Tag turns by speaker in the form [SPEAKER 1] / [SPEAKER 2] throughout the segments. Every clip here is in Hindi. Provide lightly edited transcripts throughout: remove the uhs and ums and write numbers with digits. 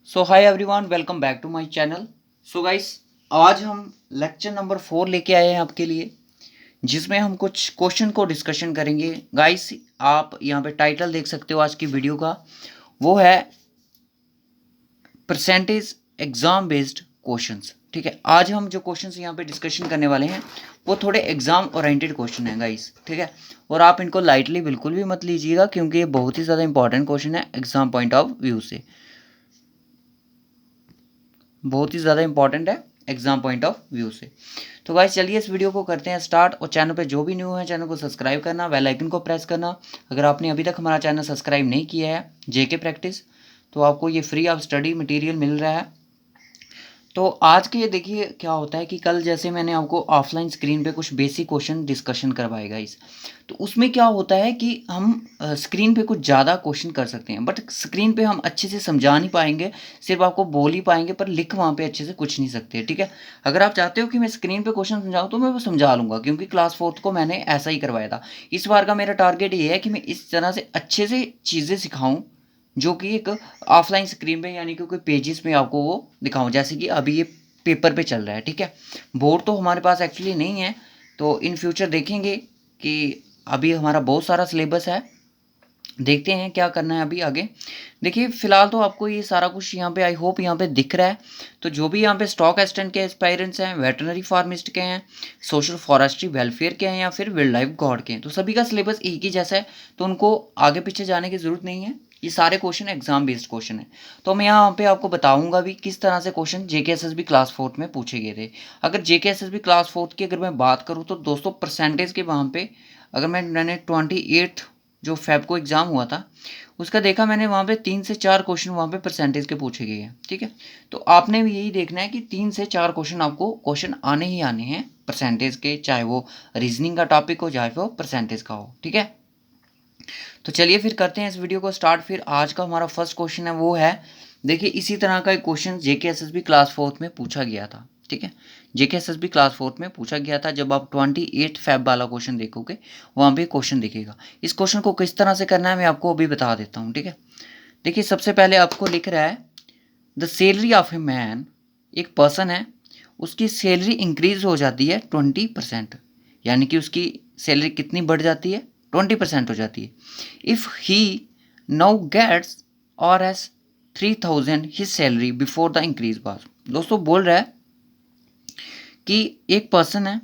[SPEAKER 1] So hi everyone, welcome back to my channel. So guys, आज हम लेक्चर नंबर 4 लेके आए हैं आपके लिए, जिसमें हम कुछ क्वेश्चन को डिस्कशन करेंगे। गाइस, आप यहाँ पे टाइटल देख सकते हो आज की वीडियो का, वो है परसेंटेज एग्जाम बेस्ड क्वेश्चंस। ठीक है, आज हम जो क्वेश्चंस यहाँ पे डिस्कशन करने वाले हैं वो थोड़े एग्जाम ओरिएंटेड क्वेश्चन हैं गाइस। ठीक है, और आप इनको लाइटली बिल्कुल भी मत लीजिएगा, क्योंकि ये बहुत ही ज़्यादा इंपॉर्टेंट क्वेश्चन है एग्जाम पॉइंट ऑफ व्यू से, बहुत ही ज़्यादा इंपॉर्टेंट है एग्जाम पॉइंट ऑफ व्यू से। तो गाइस चलिए इस वीडियो को करते हैं स्टार्ट, और चैनल पे जो भी न्यू है चैनल को सब्सक्राइब करना, बेल आइकन को प्रेस करना। अगर आपने अभी तक हमारा चैनल सब्सक्राइब नहीं किया है जेके प्रैक्टिस, तो आपको ये फ्री ऑफ स्टडी मटेरियल मिल रहा है। तो आज के ये देखिए क्या होता है कि कल जैसे मैंने आपको ऑफलाइन स्क्रीन पे कुछ बेसिक क्वेश्चन डिस्कशन करवाएगा इस, तो उसमें क्या होता है कि हम स्क्रीन पे कुछ ज़्यादा क्वेश्चन कर सकते हैं, बट स्क्रीन पे हम अच्छे से समझा नहीं पाएंगे, सिर्फ आपको बोल ही पाएंगे, पर लिख वहाँ पे अच्छे से कुछ नहीं सकते। ठीक है, अगर आप चाहते हो कि मैं स्क्रीन पे क्वेश्चन समझाऊँ तो मैं वो समझा लूँगा, क्योंकि क्लास 4th को मैंने ऐसा ही करवाया था। इस बार का मेरा टारगेट ये है कि मैं इस तरह से अच्छे से चीज़ें सिखाऊँ, जो कि एक ऑफलाइन स्क्रीन पे यानी कि कोई पेजेस में आपको वो दिखाऊं, जैसे कि अभी ये पेपर पे चल रहा है। ठीक है, बोर्ड तो हमारे पास एक्चुअली नहीं है, तो इन फ्यूचर देखेंगे कि अभी हमारा बहुत सारा सिलेबस है, देखते हैं क्या करना है अभी आगे। देखिए फिलहाल तो आपको ये सारा कुछ यहाँ पे आई होप यहाँ पे दिख रहा है। तो जो भी यहाँ पे स्टॉक असिस्टेंट के एस्पायरेंट्स हैं, वेटरनरी फार्मिस्ट के हैं, सोशल फॉरेस्ट्री वेलफेयर के हैं, या फिर वाइल्ड लाइफ गार्ड के हैं, तो सभी का सिलेबस एक ही जैसा है, तो उनको आगे पीछे जाने की ज़रूरत नहीं है। ये सारे क्वेश्चन एग्जाम बेस्ड क्वेश्चन है। तो मैं यहाँ पे आपको बताऊंगा भी किस तरह से क्वेश्चन जेकेएसएसबी क्लास 4th में पूछे गए थे। अगर जेकेएसएसबी क्लास 4th की अगर मैं बात करूँ तो दोस्तों परसेंटेज के वहाँ पे, अगर मैंने 28 जो फेब को एग्ज़ाम हुआ था उसका देखा मैंने, वहाँ पे 3 से 4 क्वेश्चन वहाँ पे परसेंटेज के पूछे गए हैं। ठीक है, तो आपने भी यही देखना है कि 3 से 4 क्वेश्चन आपको क्वेश्चन आने ही आने हैं परसेंटेज के, चाहे वो रीजनिंग का टॉपिक हो चाहे वो परसेंटेज का हो। ठीक है, तो चलिए फिर करते हैं इस वीडियो को स्टार्ट। फिर आज का हमारा फर्स्ट क्वेश्चन है वो है, देखिए इसी तरह का एक क्वेश्चन जेकेएसएसबी क्लास 4th में पूछा गया था। ठीक है, जेकेएसएसबी क्लास 4th में पूछा गया था। जब आप 28 फेब वाला क्वेश्चन देखोगे वहाँ पे क्वेश्चन दिखेगा। इस क्वेश्चन को किस तरह से करना है मैं आपको अभी बता देता हूँ। ठीक है, देखिए सबसे पहले आपको लिख रहा है the salary of a man, एक पर्सन है, उसकी सैलरी इंक्रीज हो जाती है 20%, यानी कि उसकी सैलरी कितनी बढ़ जाती है, 20% हो जाती है। इफ़ ही नाउ गेट्स और S 3000 his salary before the increase was. दोस्तों बोल रहा है कि एक पर्सन है,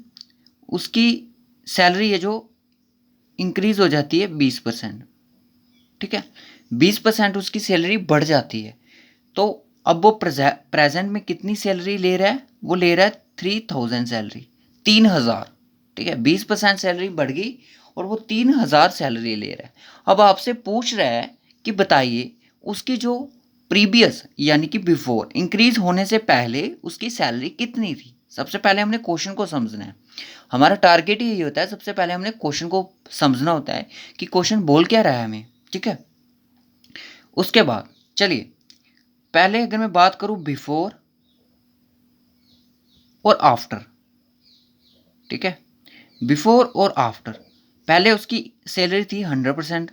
[SPEAKER 1] उसकी सैलरी है जो इंक्रीज हो जाती है 20%। ठीक है, 20% उसकी सैलरी बढ़ जाती है, तो अब वो प्रेजेंट में कितनी सैलरी ले रहा है, वो ले रहा है 3000 सैलरी, 3000। ठीक है, 20% सैलरी बढ़ गई और वो 3000 सैलरी ले रहा है। अब आपसे पूछ रहा है कि बताइए उसकी जो प्रीवियस यानी कि बिफोर इंक्रीज होने से पहले उसकी सैलरी कितनी थी। सबसे पहले हमने क्वेश्चन को समझना है, हमारा टारगेट ही यही होता है, सबसे पहले हमने क्वेश्चन को समझना होता है कि क्वेश्चन बोल क्या रहा है हमें। ठीक है, उसके बाद चलिए पहले अगर मैं बात करूं बिफोर और आफ्टर। ठीक है, बिफोर और आफ्टर, पहले उसकी सैलरी थी 100%,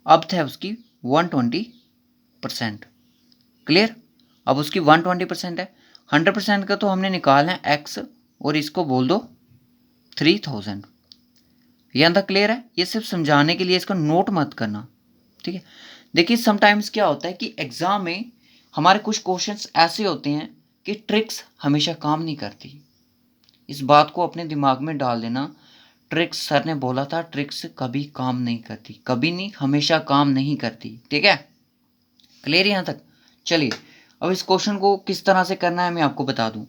[SPEAKER 1] अब था उसकी 120%। क्लियर, अब उसकी 120% है, 100% का तो हमने निकालना है एक्स, और इसको बोल दो 3000। यहाँ तक क्लियर है, ये सिर्फ समझाने के लिए, इसको नोट मत करना। ठीक है, देखिए समटाइम्स क्या होता है कि एग्जाम में हमारे कुछ क्वेश्चंस ऐसे होते हैं कि ट्रिक्स हमेशा काम नहीं करती। इस बात को अपने दिमाग में डाल देना, ट्रिक्स सर ने बोला था, ट्रिक्स कभी काम नहीं करती, कभी नहीं, हमेशा काम नहीं करती। ठीक है, क्लियर यहाँ तक। चलिए अब इस क्वेश्चन को किस तरह से करना है मैं आपको बता दूं।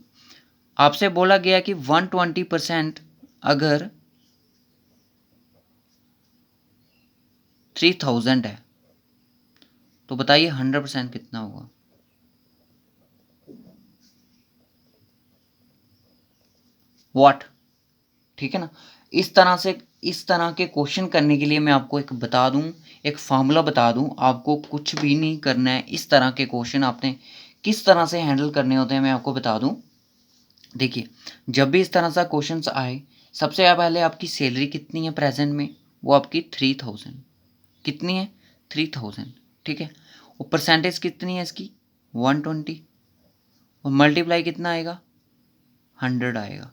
[SPEAKER 1] आपसे बोला गया कि 120% अगर 3000 है, तो बताइए 100% कितना होगा। व्हाट, ठीक है ना। इस तरह के क्वेश्चन करने के लिए मैं आपको एक बता दूं, एक फार्मूला बता दूं, आपको कुछ भी नहीं करना है। इस तरह के क्वेश्चन आपने किस तरह से हैंडल करने होते हैं मैं आपको बता दूं। देखिए जब भी इस तरह सा क्वेश्चन आए, सबसे पहले आपकी सैलरी कितनी है प्रेजेंट में, वो आपकी 3000, कितनी है 3000। ठीक है, और परसेंटेज कितनी है इसकी 120 और मल्टीप्लाई कितना आएगा 100 आएगा।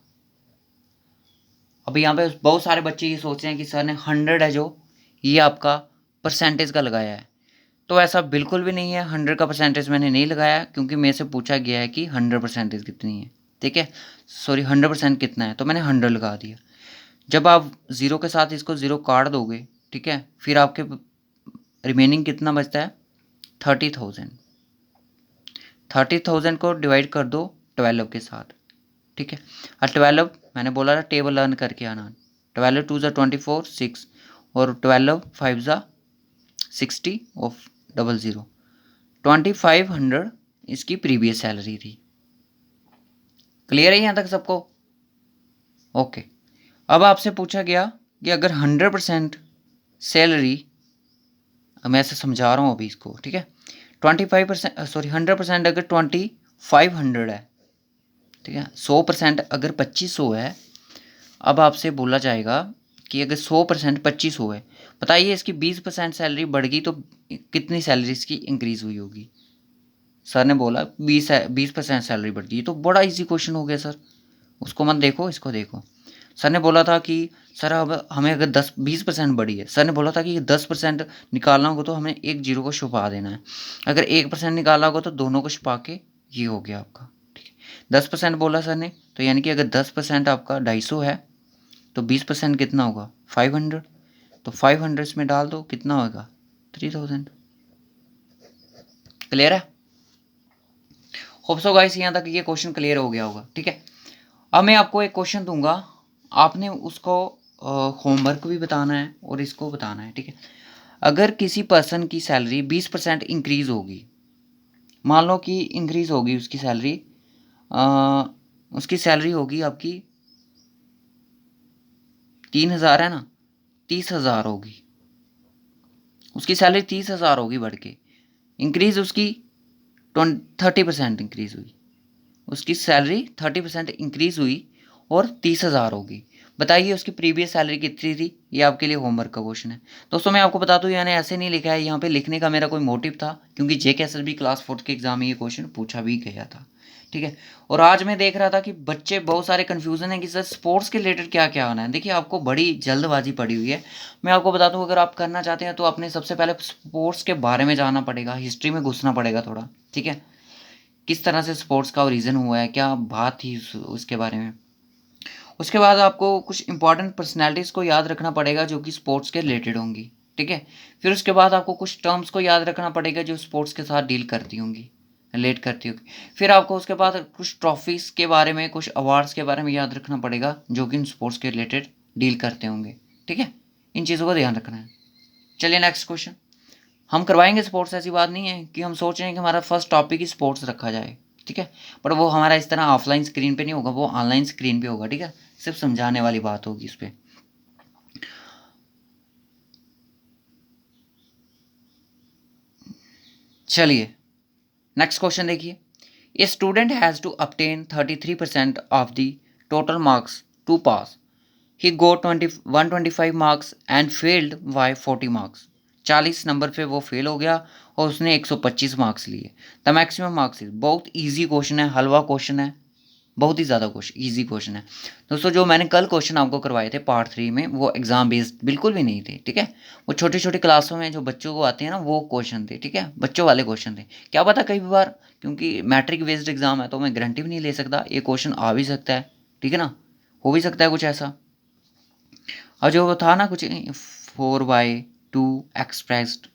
[SPEAKER 1] अब यहाँ पे बहुत सारे बच्चे ये सोच रहे हैं कि सर ने 100 है जो ये आपका परसेंटेज का लगाया है, तो ऐसा बिल्कुल भी नहीं है। 100 का परसेंटेज मैंने नहीं लगाया क्योंकि मेरे से पूछा गया है कि 100 परसेंटेज कितनी है, ठीक है, सॉरी 100% कितना है, तो मैंने 100 लगा दिया। जब आप ज़ीरो के साथ इसको ज़ीरो काट दोगे, ठीक है, फिर आपके रिमेनिंग कितना बचता है 30,000। 30,000 को डिवाइड कर दो 12 के साथ, ठीक है। और 12 मैंने बोला था टेबल लर्न करके आना। 12 2 24 6 और 12 5 60 और 00 2500 इसकी प्रीवियस सैलरी थी। क्लियर है यहाँ तक सबको? ओके। अब आपसे पूछा गया कि अगर 100% सैलरी, मैं ऐसे समझा रहा हूँ अभी इसको, ठीक है, 25% सॉरी 100% अगर 2500 है, ठीक है, 100% अगर 2500 है। अब आपसे बोला जाएगा कि अगर 100% 2500 है, बताइए इसकी 20% सैलरी बढ़ गई तो कितनी सैलरी इसकी इंक्रीज़ हुई होगी। सर ने बोला 20% सैलरी बढ़ गई, तो बड़ा इजी क्वेश्चन हो गया सर। उसको मत देखो, इसको देखो। सर ने बोला था कि सर अब हमें अगर 20% बढ़ी है, सर ने बोला था कि 10% निकालना होगा तो हमें एक जीरो को छुपा देना है। अगर 1% निकालना होगा तो दोनों को छुपा के ये हो गया आपका, ठीक है। 10% बोला सर ने, तो यानी कि अगर 10% आपका 250 है तो 20% कितना होगा 500, तो 500 इसमें डाल दो, कितना होगा 3000। क्लियर है? होप सो गाइस यहाँ तक ये क्वेश्चन क्लियर हो गया होगा, ठीक है। अब मैं आपको एक क्वेश्चन दूंगा, आपने उसको होमवर्क भी बताना है और इसको बताना है, ठीक है। अगर किसी पर्सन की सैलरी 20% इंक्रीज होगी, मान लो कि इंक्रीज होगी उसकी सैलरी, उसकी सैलरी होगी आपकी 3,000 है ना, 30,000 होगी। उसकी सैलरी 30,000 होगी बढ़ के, इंक्रीज उसकी 30% इंक्रीज हुई, उसकी सैलरी 30% इंक्रीज हुई और 30,000 होगी। बताइए उसकी प्रीवियस सैलरी कितनी थी? ये आपके लिए होमवर्क का क्वेश्चन है दोस्तों। मैं आपको बता दूं मैंने ऐसे नहीं लिखा है, यहाँ पे लिखने का मेरा कोई मोटिव था क्योंकि JKSSB क्लास 4 के एग्जाम में ये क्वेश्चन पूछा भी गया था, ठीक है। और आज मैं देख रहा था कि बच्चे बहुत सारे कन्फ्यूजन है कि सर स्पोर्ट्स के रिलेटेड क्या क्या आना है। देखिए आपको बड़ी जल्दबाजी पड़ी हुई है। मैं आपको बता दूं अगर आप करना चाहते हैं तो आपने सबसे पहले स्पोर्ट्स के बारे में जानना पड़ेगा, हिस्ट्री में घुसना पड़ेगा थोड़ा, ठीक है। किस तरह से स्पोर्ट्स का ओरिजिन हुआ है, क्या बात थी उसके बारे में। उसके बाद आपको कुछ इंपॉर्टेंट पर्सनैलिटीज़ को याद रखना पड़ेगा जो कि स्पोर्ट्स के रिलेटेड होंगी, ठीक है। फिर उसके बाद आपको कुछ टर्म्स को याद रखना पड़ेगा जो स्पोर्ट्स के साथ डील करती होंगी, रिलेट करती होगी। फिर आपको उसके बाद कुछ ट्रॉफीज़ के बारे में, कुछ अवार्ड्स के बारे में याद रखना पड़ेगा जो कि इन स्पोर्ट्स के रिलेटेड डील करते होंगे, ठीक है। इन चीज़ों का ध्यान रखना है। चलिए नेक्स्ट क्वेश्चन हम करवाएंगे स्पोर्ट्स, ऐसी बात नहीं है कि हम सोच रहे हैं कि हमारा फर्स्ट टॉपिक ही स्पोर्ट्स रखा जाए, ठीक है। बट वो हमारा इस तरह ऑफलाइन स्क्रीन पे नहीं होगा, वो ऑनलाइन स्क्रीन पे होगा, ठीक है। सिर्फ समझाने वाली बात होगी इस पर। चलिए नेक्स्ट क्वेश्चन देखिए। A student has to obtain 33% of the total marks to pass. He got 125 marks and failed by 40 marks. 40 number पे वो फेल हो गया और उसने 125 मार्क्स लिए। द मैक्सिमम मार्क्स इज, बहुत इजी क्वेश्चन है, हलवा क्वेश्चन है, बहुत ही ज़्यादा क्वेश्चन, ईजी क्वेश्चन है दोस्तों। जो मैंने कल क्वेश्चन आपको करवाए थे पार्ट 3 में वो एग्जाम बेस्ड बिल्कुल भी नहीं थे, ठीक है। वो छोटी छोटी क्लासों में जो बच्चों को आते हैं ना वो क्वेश्चन थे, ठीक है, बच्चों वाले क्वेश्चन थे। क्या पता कई बार, क्योंकि मैट्रिक बेस्ड एग्जाम है तो मैं गारंटी भी नहीं ले सकता, ये क्वेश्चन आ भी सकता है, ठीक है ना, हो भी सकता है कुछ ऐसा। और जो था ना कुछ 4/2 एक्सप्रेस्ड,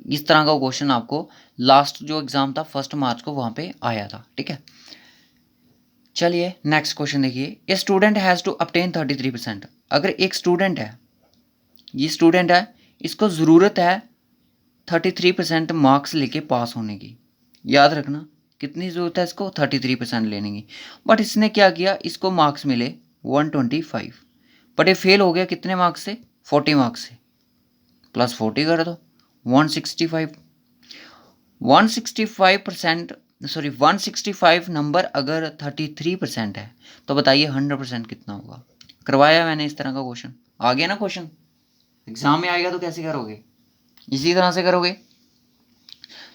[SPEAKER 1] इस तरह का क्वेश्चन आपको लास्ट जो एग्जाम था 1 मार्च को वहाँ पे आया था, ठीक है। चलिए नेक्स्ट क्वेश्चन देखिए। A student has to obtain 33%। अगर एक स्टूडेंट है, ये स्टूडेंट है, इसको ज़रूरत है 33% मार्क्स लेके पास होने की। याद रखना कितनी ज़रूरत है इसको, 33% लेने की। बट इसने क्या किया, इसको मार्क्स मिले 125, बट ये फेल हो गया कितने मार्क्स से, 40 मार्क्स से। प्लस 40 कर दो 165। 165% सॉरी 165 नंबर अगर 33% है तो बताइए 100% कितना होगा। करवाया मैंने इस तरह का क्वेश्चन, आ गया ना क्वेश्चन, एग्जाम में आएगा तो कैसे करोगे, इसी तरह से करोगे।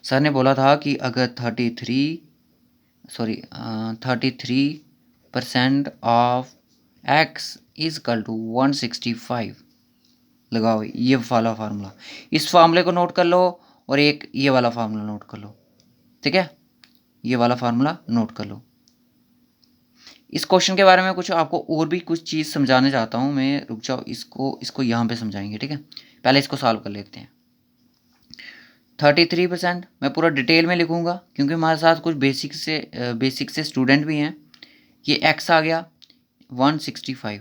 [SPEAKER 1] सर ने बोला था कि अगर 33% of x is equal to 165। लगाओ ये वाला फार्मूला, इस फार्मूले को नोट कर लो और एक ये वाला फार्मूला नोट कर लो, ठीक है, ये वाला फार्मूला नोट कर लो। इस क्वेश्चन के बारे में कुछ आपको और भी कुछ चीज़ समझाने चाहता हूँ मैं, रुक जाओ, इसको यहाँ पे समझाएंगे, ठीक है। पहले इसको सॉल्व कर लेते हैं। 33% मैं पूरा डिटेल में लिखूंगा क्योंकि हमारे साथ कुछ बेसिक से स्टूडेंट भी हैं। ये x आ गया 165।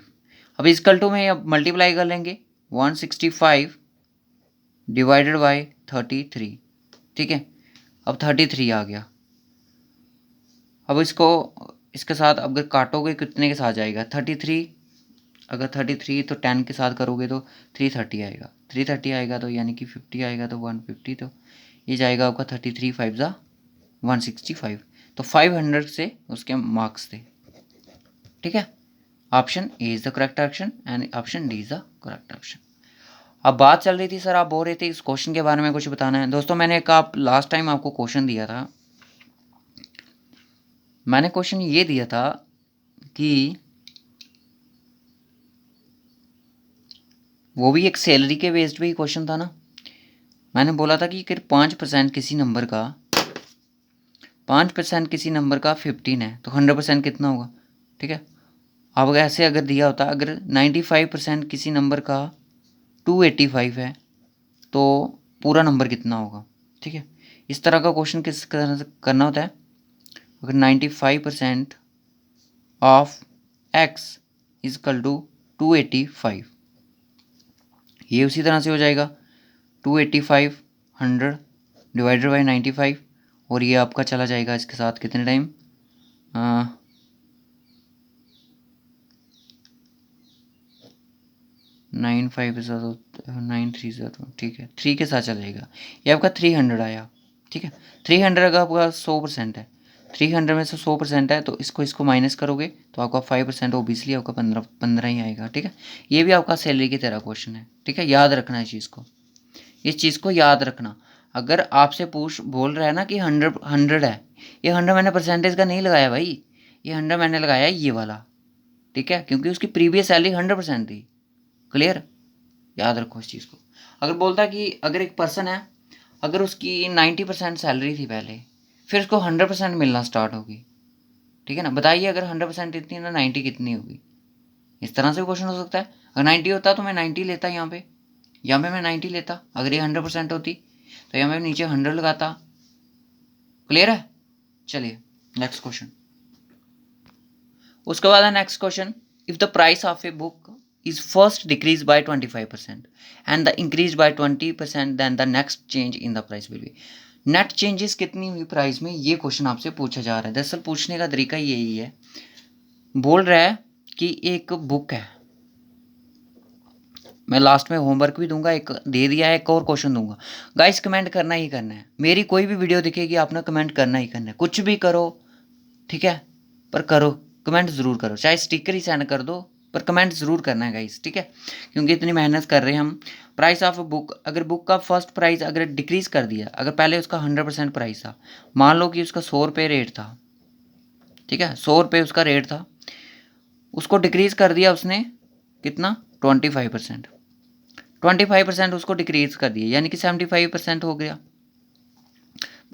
[SPEAKER 1] अब इसकल टू में अब मल्टीप्लाई कर लेंगे 165 डिवाइडेड बाय 33, ठीक है। अब 33 आ गया। अब इसके साथ अगर काटोगे कितने के साथ जाएगा 33, अगर 33 तो 10 के साथ करोगे तो 330 आएगा, 330 आएगा तो यानी कि 50 आएगा तो 150, तो ये जाएगा आपका 33 5 जा 165, तो 500 से उसके मार्क्स थे, ठीक है। Option A is the correct option and option D is the correct option. अब बात चल रही थी सर, आप बोल रहे थे इस क्वेश्चन के बारे में कुछ बताना है। दोस्तों मैंने लास्ट टाइम आपको क्वेश्चन दिया था, मैंने क्वेश्चन ये दिया था कि वो भी एक सैलरी के बेस्ड पे ही क्वेश्चन था ना। मैंने बोला था कि अगर 5% किसी नंबर का 15 है तो 100% कितना होगा, ठीक है। अब ऐसे अगर दिया होता, अगर 95% किसी नंबर का 285 है तो पूरा नंबर कितना होगा, ठीक है। इस तरह का क्वेश्चन किस तरह से करना होता है, अगर 95% of x is equal to 285, ये उसी तरह से हो जाएगा 285 100 डिवाइडेड बाई 95, और ये आपका चला जाएगा इसके साथ कितने टाइम 9 5 के साथ 9 3 0, ठीक है, 3 के साथ चला जाएगा। ये आपका 300 आया, ठीक है। 300 का आपका 100% है, 300 में से 100% है तो इसको माइनस करोगे तो आपका 5% ओबियसली आपका 15 ही आएगा, ठीक है। ये भी आपका सैलरी की तरह क्वेश्चन है, ठीक है। याद रखना इस चीज़ को याद रखना। अगर आपसे बोल रहा है ना कि 100 है, ये 100 मैंने परसेंटेज का नहीं लगाया भाई, ये 100 मैंने लगाया ये वाला, ठीक है, क्योंकि उसकी प्रीवियस सैलरी 100% थी। क्लियर, याद रखो इस चीज़ को। अगर बोलता कि अगर एक पर्सन है, अगर उसकी 90% सैलरी थी पहले, फिर उसको 100% मिलना स्टार्ट होगी, ठीक है ना। बताइए अगर 100% इतनी ना 90 कितनी होगी। इस तरह से भी क्वेश्चन हो सकता है। अगर 90 होता तो मैं 90 लेता, यहाँ पे मैं 90 लेता। अगर ये 100% होती तो यहाँ पे नीचे 100 लगाता। क्लियर है, चलिए नेक्स्ट क्वेश्चन। उसके बाद है next question, if the price of a book is first decreased by 25% and the increased by 20%, then the next change in the price will be। Net changes कितनी हुई प्राइस में, ये क्वेश्चन आपसे पूछा जा रहा है। दरअसल पूछने का तरीका यही है, बोल रहा है कि एक बुक है, मैं लास्ट में होमवर्क भी दूंगा, एक दे दिया है, एक और क्वेश्चन दूंगा। गाइस कमेंट करना ही करना है, मेरी कोई भी वीडियो दिखेगी आपने कमेंट करना ही करना है, कुछ भी करो, ठीक है, पर करो, कमेंट ज़रूर करो, चाहे स्टिकर ही सेंड कर दो पर कमेंट ज़रूर करना है गाइस, ठीक है, क्योंकि इतनी मेहनत कर रहे हैं हम। प्राइस ऑफ बुक, अगर बुक का फर्स्ट प्राइस अगर डिक्रीज़ कर दिया, अगर पहले उसका 100% प्राइस था, मान लो कि उसका 100 रुपये रेट था, ठीक है, 100 रुपये उसका रेट था, उसको डिक्रीज़ कर दिया उसने कितना 25%, 25% उसको डिक्रीज़ कर दिया, यानी कि 75% हो गया,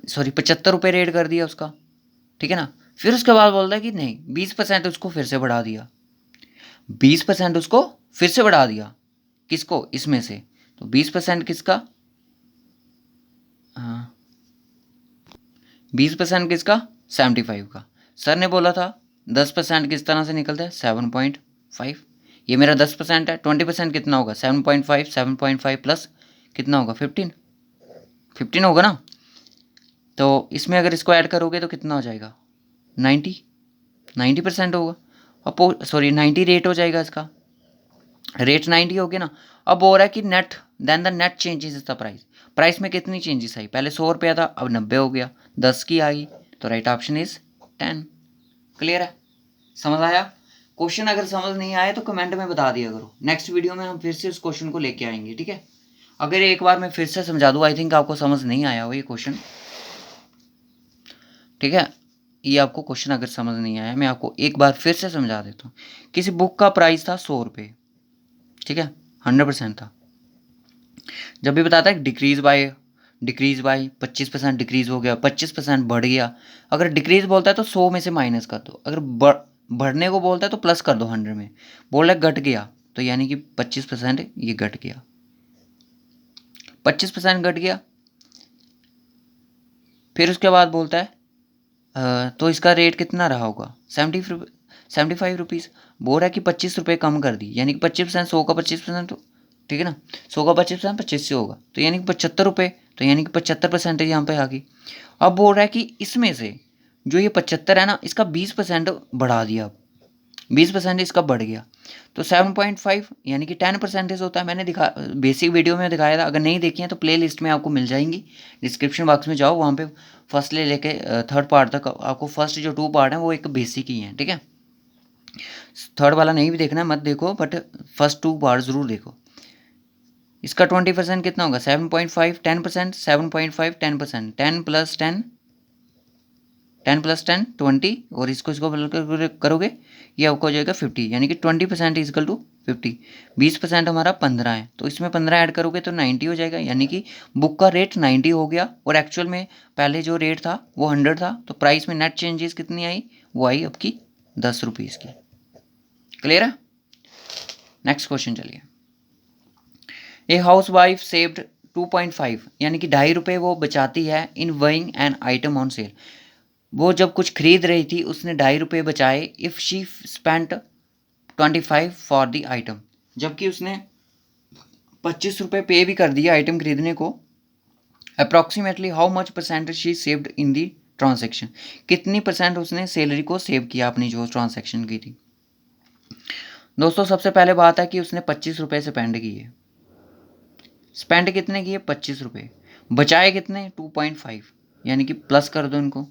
[SPEAKER 1] सॉरी 75 रुपये रेट कर दिया उसका, ठीक है ना। फिर उसके बाद बोलता है कि नहीं 20% उसको फिर से बढ़ा दिया, 20% उसको फिर से बढ़ा दिया, किसको, इसमें से, तो 20% किसका, 20% किसका 75 का। सर ने बोला था 10% किस तरह से निकलता है 7.5, ये मेरा 10% है, 20% कितना होगा 7.5, 7.5 प्लस कितना होगा 15 होगा ना। तो इसमें अगर इसको ऐड करोगे तो कितना हो जाएगा 90% होगा। अब सॉरी 90 रेट हो जाएगा इसका, रेट 90 हो गया ना। अब बोल रहा है कि net, then the net changes is the price, price में कितनी चेंजेस आई, पहले 100 रुपया था अब 90 हो गया, 10 की आई, तो राइट ऑप्शन इज 10। क्लियर है, समझ आया। क्वेश्चन अगर समझ नहीं आए तो कमेंट में बता दिया करो, नेक्स्ट वीडियो में हम फिर से उस क्वेश्चन को लेके आएंगे, ठीक है। अगर एक बार मैं फिर से समझा दूँ, आई थिंक आपको समझ नहीं आया हो ये क्वेश्चन, ठीक है। ये आपको क्वेश्चन अगर समझ नहीं आया, मैं आपको एक बार फिर से समझा देता हूँ। किसी बुक का प्राइस था 100 रुपये, ठीक है, 100% था। जब भी बताता है डिक्रीज बाय 25% डिक्रीज हो गया, 25% बढ़ गया। अगर डिक्रीज बोलता है तो 100 में से माइनस कर दो, अगर बढ़ने को बोलता है तो प्लस कर दो 100 में। बोल रहा है घट गया, तो यानी कि 25% ये घट गया, 25% घट गया। फिर उसके बाद बोलता है तो इसका रेट कितना रहा होगा, 75 रुपीज़। बोल रहा है कि 25 रुपये कम कर दी, यानी कि 25%, 100 का 25%, तो ठीक है ना, 100 का 25% 25 से होगा, तो यानी कि 75 रुपये, तो यानी कि 75% यहाँ पे आ गई। अब बोल रहा है कि इसमें से जो ये 75 है ना, इसका 20% बढ़ा दिया, अब 20% इसका बढ़ गया, तो 7.5 यानी कि 10% होता है। मैंने बेसिक वीडियो में दिखाया था, अगर नहीं देखी है तो प्ले लिस्ट में आपको मिल जाएंगी, डिस्क्रिप्शन बॉक्स में जाओ, वहाँ पे फर्स्ट ले लेके थर्ड पार्ट तक आपको, फर्स्ट जो 2 पार्ट हैं वो एक बेसिक ही हैं, ठीक है। थर्ड वाला नहीं भी देखना है मत देखो, बट फर्स्ट 2 पार्ट ज़रूर देखो। इसका 20% कितना होगा, 7.5, 10%, 7.5, 10%, 10 + 10, 10 + 10 20, और इसको करोगे ये आपको हो जाएगा 50, यानी कि 20% इजकल टू 50। 20% हमारा 15 है, तो इसमें 15 ऐड करोगे तो 90 हो जाएगा, यानी कि बुक का रेट 90 हो गया, और एक्चुअल में पहले जो रेट था वो 100 था, तो प्राइस में नेट चेंजेस कितनी आई, वो आई आपकी 10 रुपीज़ की। क्लियर है। नेक्स्ट क्वेश्चन चलिए। ए हाउस वाइफ सेव्ड 2.5, यानी कि 2.5 रुपये वो बचाती है in buying an item on sale. वो जब कुछ खरीद रही थी उसने 2.5 रुपये बचाए, if she spent 25 for the item, जबकि उसने 25 रुपये पे भी कर दिया आइटम खरीदने को। Approximately how much percent she saved in the transaction, कितनी परसेंट उसने सैलरी को सेव किया अपनी जो ट्रांजेक्शन की थी। दोस्तों सबसे पहले बात है कि उसने 25 रुपये स्पेंड किए, स्पेंड कितने किए 25 रुपये, बचाए कितने 2.5, यानी कि प्लस कर दो इनको,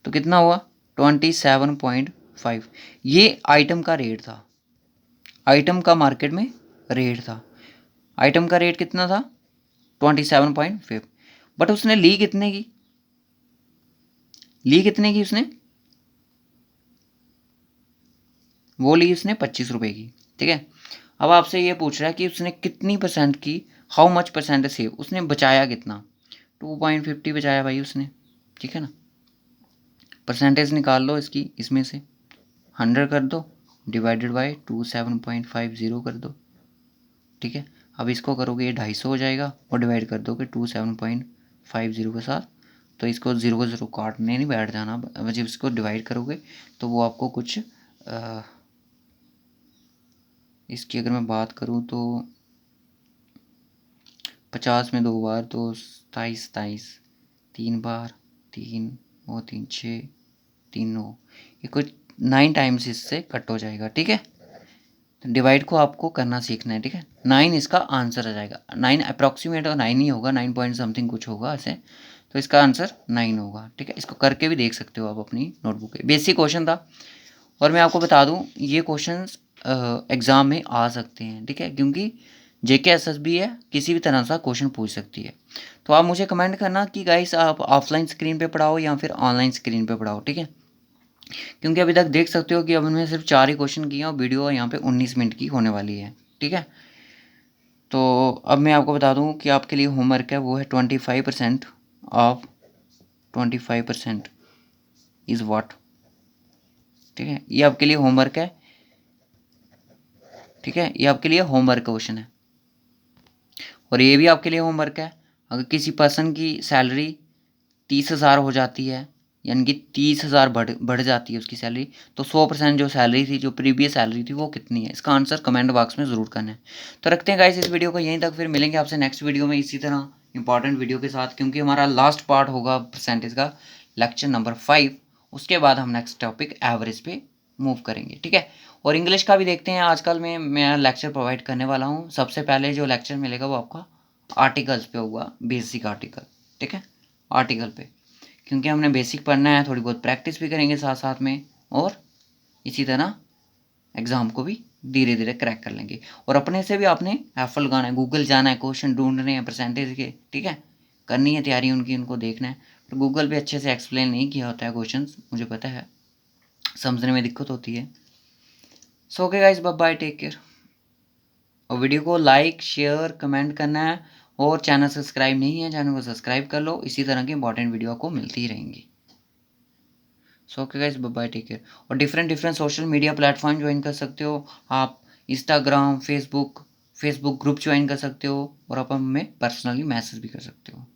[SPEAKER 1] तो कितना हुआ 27.5। ये आइटम का रेट था, आइटम का मार्केट में रेट था, आइटम का रेट कितना था 27.5, बट उसने ली कितने की, उसने वो ली उसने 25 रुपये की, ठीक है। अब आपसे ये पूछ रहा है कि उसने कितनी परसेंट की, हाउ मच परसेंट सेव, उसने बचाया कितना, 2.50 बचाया भाई उसने, ठीक है ना। परसेंटेज निकाल लो इसकी, इसमें से 100 कर दो, डिवाइडेड बाई 27.50 कर दो, ठीक है। अब इसको करोगे ये 250 हो जाएगा, और डिवाइड कर दोगे 27.50 के साथ, तो इसको 0 को 0 काटने नहीं बैठ जाना, जब इसको डिवाइड करोगे तो वो आपको कुछ इसकी अगर मैं बात करूँ तो 50 में 2 बार तो 27, 3 बार 3 वो 3 6 3 9, ये कुछ 9 टाइम्स इससे कट हो जाएगा, ठीक है। डिवाइड को आपको करना सीखना है, ठीक है। 9 इसका आंसर आ जाएगा, 9 अप्रॉक्सीमेट और 9 ही होगा, 9 पॉइंट समथिंग कुछ होगा ऐसे, तो इसका आंसर 9 होगा, ठीक है। इसको करके भी देख सकते हो आप अपनी नोटबुक पे, बेसिक क्वेश्चन था। और मैं आपको बता दूं ये क्वेश्चंस एग्ज़ाम में आ सकते हैं, ठीक है, क्योंकि जेके एसएसबी है, किसी भी तरह का क्वेश्चन पूछ सकती है। तो आप मुझे कमेंट करना कि गाइस आप ऑफलाइन स्क्रीन पे पढ़ाओ या फिर ऑनलाइन स्क्रीन पे पढ़ाओ, ठीक है। क्योंकि अभी तक देख सकते हो कि अब उनमें सिर्फ 4 ही क्वेश्चन किए हैं, और वीडियो यहाँ पे 19 मिनट की होने वाली है, ठीक है। तो अब मैं आपको बता दूं कि आपके लिए होमवर्क है वो है 25% ऑफ 25% इज़ व्हाट, ठीक है। ये आपके लिए होमवर्क है, ठीक है, ये आपके लिए होमवर्क क्वेश्चन है। और ये भी आपके लिए होमवर्क है, अगर किसी पर्सन की सैलरी 30,000 हो जाती है, यानी कि 30,000 बढ़ जाती है उसकी सैलरी, तो 100% जो सैलरी थी, जो प्रीवियस सैलरी थी, वो कितनी है, इसका आंसर कमेंट बॉक्स में ज़रूर करना है। तो रखते हैं गाइस इस वीडियो को यहीं तक, फिर मिलेंगे आपसे नेक्स्ट वीडियो में इसी तरह इंपॉर्टेंट वीडियो के साथ, क्योंकि हमारा लास्ट पार्ट होगा परसेंटेज का, लेक्चर नंबर 5। उसके बाद हम नेक्स्ट टॉपिक एवरेज पे मूव करेंगे, ठीक है। और इंग्लिश का भी देखते हैं, आजकल में मैं लेक्चर प्रोवाइड करने वाला हूँ। सबसे पहले जो लेक्चर मिलेगा वो आपका आर्टिकल्स पे होगा, बेसिक आर्टिकल, ठीक है, आर्टिकल पे, क्योंकि हमने बेसिक पढ़ना है, थोड़ी बहुत प्रैक्टिस भी करेंगे साथ साथ में, और इसी तरह एग्ज़ाम को भी धीरे धीरे क्रैक कर लेंगे। और अपने से भी आपने एफर्ट लगाना है, गूगल जाना है, क्वेश्चन ढूंढने हैं परसेंटेज के, ठीक है, करनी है तैयारी उनकी, उनको देखना है। और गूगल पे अच्छे से एक्सप्लेन नहीं किया होता है क्वेश्चंस, मुझे पता है, समझने में दिक्कत होती है। So okay guys, bye bye, take care. और वीडियो को लाइक शेयर कमेंट करना है, और चैनल सब्सक्राइब नहीं है चैनल को सब्सक्राइब कर लो, इसी तरह की इंपॉर्टेंट वीडियो आपको मिलती ही रहेंगी। So okay guys, bye bye, take care. और different different social media platform join कर सकते हो आप, इंस्टाग्राम फेसबुक ग्रुप ज्वाइन कर सकते हो, और आप हमें पर्सनली मैसेज भी कर सकते हो।